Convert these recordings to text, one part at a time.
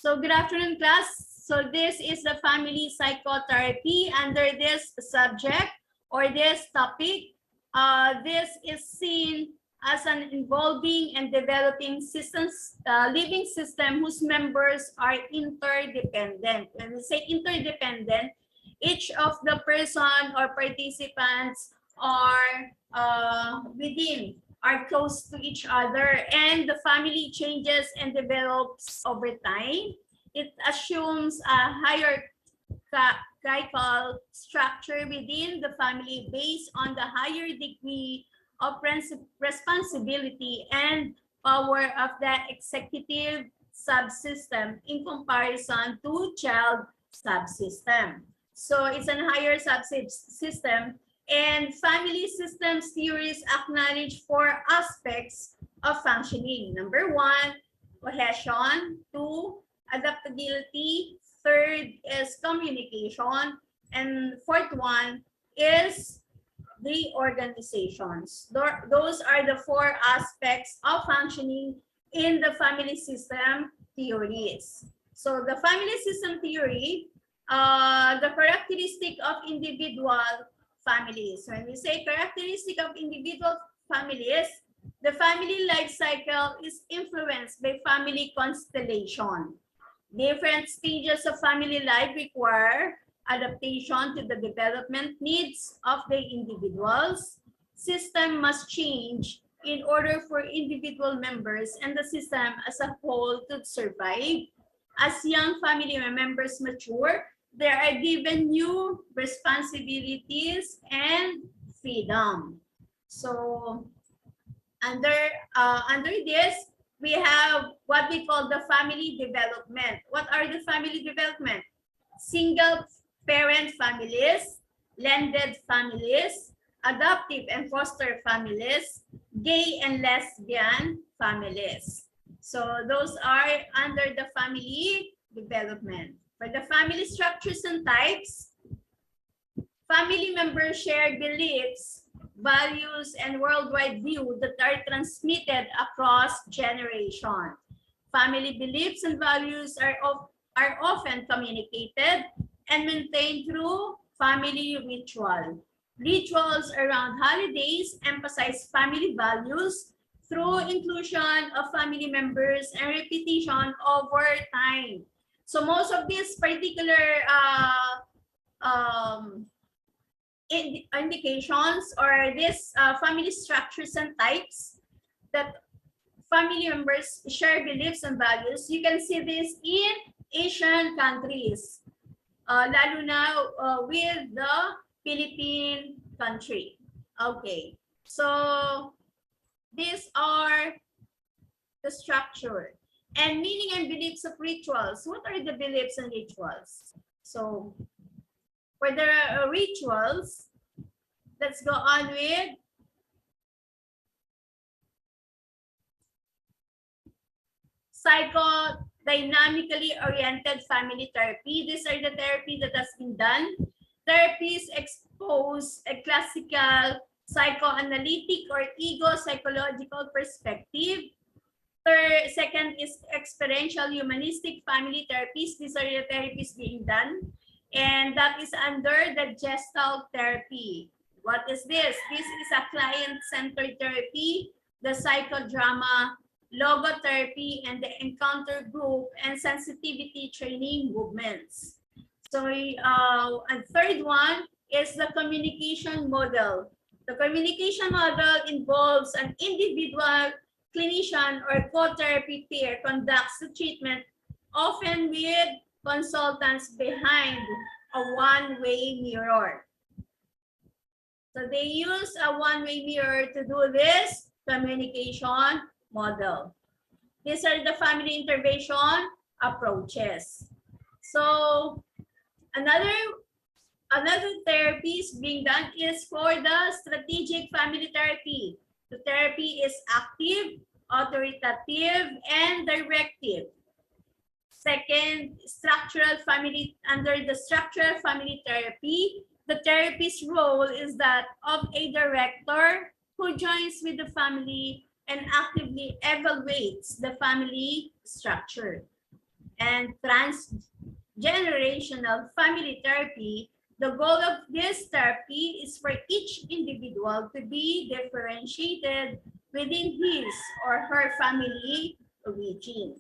So good afternoon, class. So this is the family psychotherapy under this subject or this topic. This is seen as an involving and developing systems, living system whose members are interdependent. When we say interdependent, each of the person or participants are are close to each other, and the family changes and develops over time. It assumes a hierarchical structure within the family based on the higher degree of responsibility and power of the executive subsystem in comparison to child subsystem. So it's a higher subsystem. And family systems theories acknowledge four aspects of functioning. Number one, cohesion. Two, adaptability. Third is communication. And fourth one is the organizations. Those are the four aspects of functioning in the family system theories. So the family system theory, the characteristic of individual families. When we say characteristic of individual families, the family life cycle is influenced by family constellation. Different stages of family life require adaptation to the development needs of the individuals. System must change in order for individual members and the system as a whole to survive. As young family members mature, they are given new responsibilities and freedom. So under this, we have what we call the family development. What are the family development? Single parent families, blended families, adoptive and foster families, gay and lesbian families. So those are under the family development. For the family structures and types, family members share beliefs, values, and worldwide view that are transmitted across generations. Family beliefs and values are often communicated and maintained through family ritual. Rituals around holidays emphasize family values through inclusion of family members and repetition over time. So most of these particular indications or these family structures and types that family members share beliefs and values, you can see this in Asian countries, lalo na with the Philippine country. Okay, so these are the structure and meaning and beliefs of rituals. What are the beliefs and rituals? So for the rituals, let's go on with psychodynamically oriented family therapy. These are the therapy that has been done. Therapies expose a classical psychoanalytic or ego-psychological perspective. Second is experiential humanistic family therapies. These are the therapies being done. And that is under the Gestalt therapy. What is this? This is a client-centered therapy, the psychodrama, logotherapy, and the encounter group and sensitivity training movements. So, and third one is the communication model. The communication model involves an individual clinician or co-therapy peer conducts the treatment, often with consultants behind a one-way mirror. So they use a one-way mirror to do this communication model. These are the family intervention approaches. So another therapy is being done is for the strategic family therapy. The therapy is active, authoritative, and directive. Second, under the structural family therapy, the therapist's role is that of a director who joins with the family and actively evaluates the family structure. and transgenerational family therapy. The goal of this therapy is for each individual to be differentiated within his or her family origin.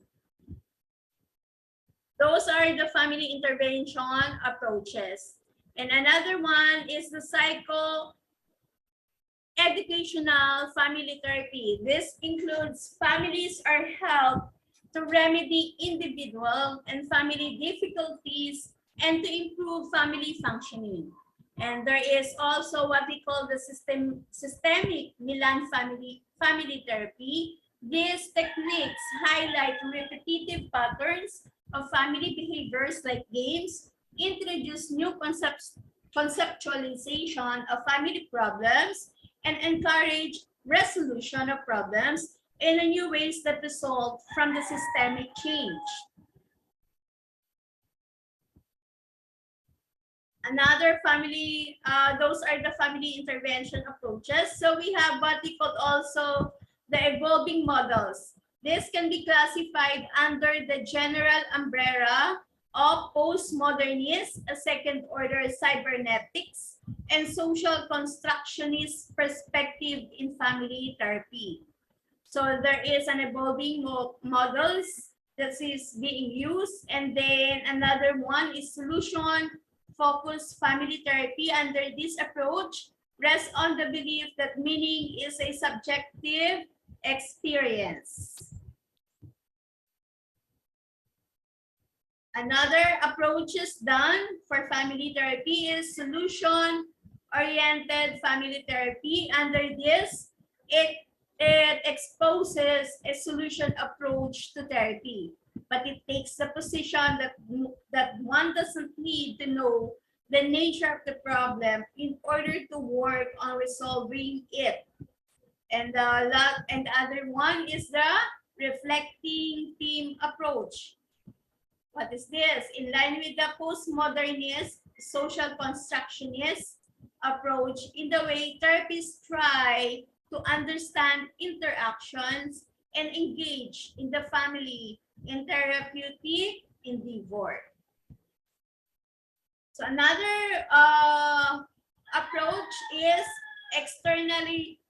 Those are the family intervention approaches. And another one is the psycho-educational family therapy. This includes families are helped to remedy individual and family difficulties and to improve family functioning. And there is also what we call the systemic Milan family therapy. These techniques highlight repetitive patterns of family behaviors like games, introduce new conceptualization of family problems, and encourage resolution of problems in new ways that result from the systemic change. Another family, those are the family intervention approaches. So we have what we call also the evolving models. This can be classified under the general umbrella of postmodernist, a second-order cybernetics, and social constructionist perspective in family therapy. So there is an evolving models that is being used, and then another one is solution-focused family therapy. Under this approach, rests on the belief that meaning is a subjective experience. Another approach is done for family therapy is solution-oriented family therapy. Under this, it exposes a solution approach to therapy, but it takes the position that one doesn't need to know the nature of the problem in order to work on resolving it. And the other one is the reflecting theme approach. What is this? In line with the postmodernist social constructionist approach, in the way therapists try to understand interactions and engage in the family in therapeutic endeavor. So another approach is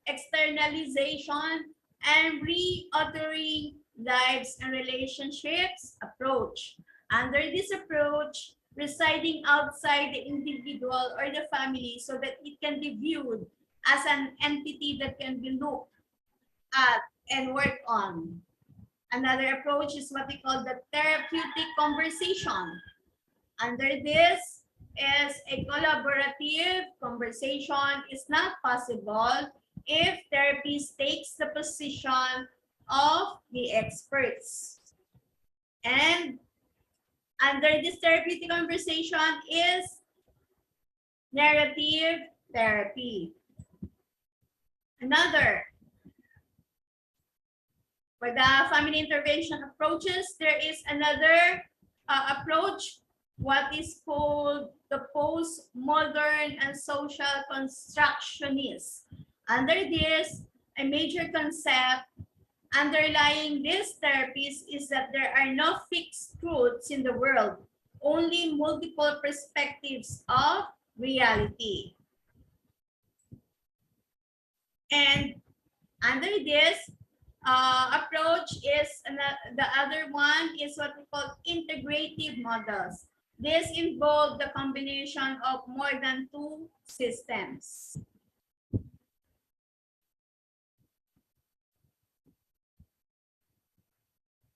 externalization and reauthoring lives and relationships approach. Under this approach, residing outside the individual or the family so that it can be viewed as an entity that can be looked at and worked on. Another approach is what we call the therapeutic conversation. Under this is a collaborative conversation is not possible if therapist takes the position of the experts. And under this therapeutic conversation is narrative therapy. Another, for the family intervention approaches, there is another approach, what is called the postmodern and social constructionist. Under this, a major concept underlying these therapies is that there are no fixed truths in the world, only multiple perspectives of reality. And under this approach is the other one is what we call integrative models. This involves the combination of more than two systems.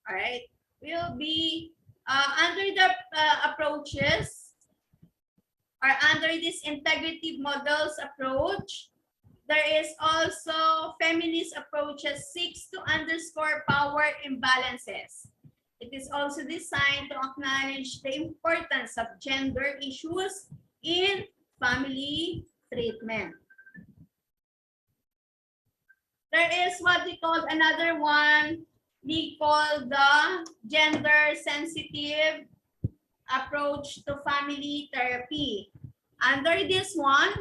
All right, will be under the approaches or under this integrative models approach, there is also feminist approaches seeks to underscore power imbalances. It is also designed to acknowledge the importance of gender issues in family treatment. There is what we call another one, we call the gender-sensitive approach to family therapy. Under this one,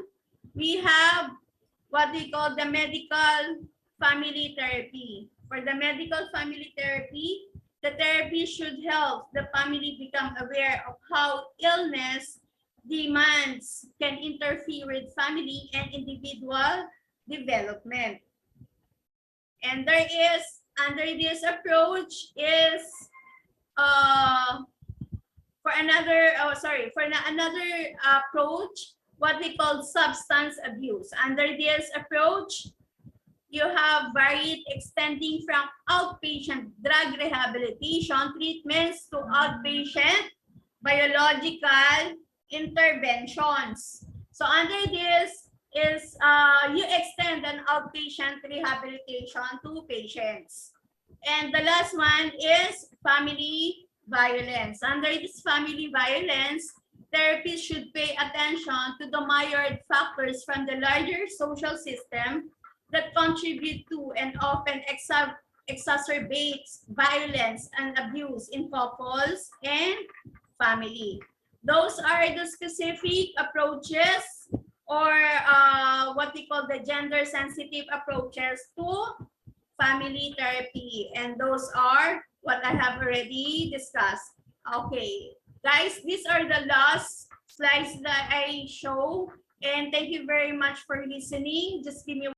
we have what we call the medical family therapy. For the medical family therapy, the therapy should help the family become aware of how illness demands can interfere with family and individual development. And there is, under this approach is, for another approach, what we call substance abuse. Under this approach, you have varied extending from outpatient drug rehabilitation treatments to outpatient biological interventions. So under this is you extend an outpatient rehabilitation to patients. And the last one is family violence. Under this family violence, therapists should pay attention to the myriad factors from the larger social system that contribute to and often exacerbates violence and abuse in couples and family. Those are the specific approaches, or what we call the gender-sensitive approaches to family therapy. And those are what I have already discussed. Okay, guys, these are the last slides that I show. And thank you very much for listening. Just give me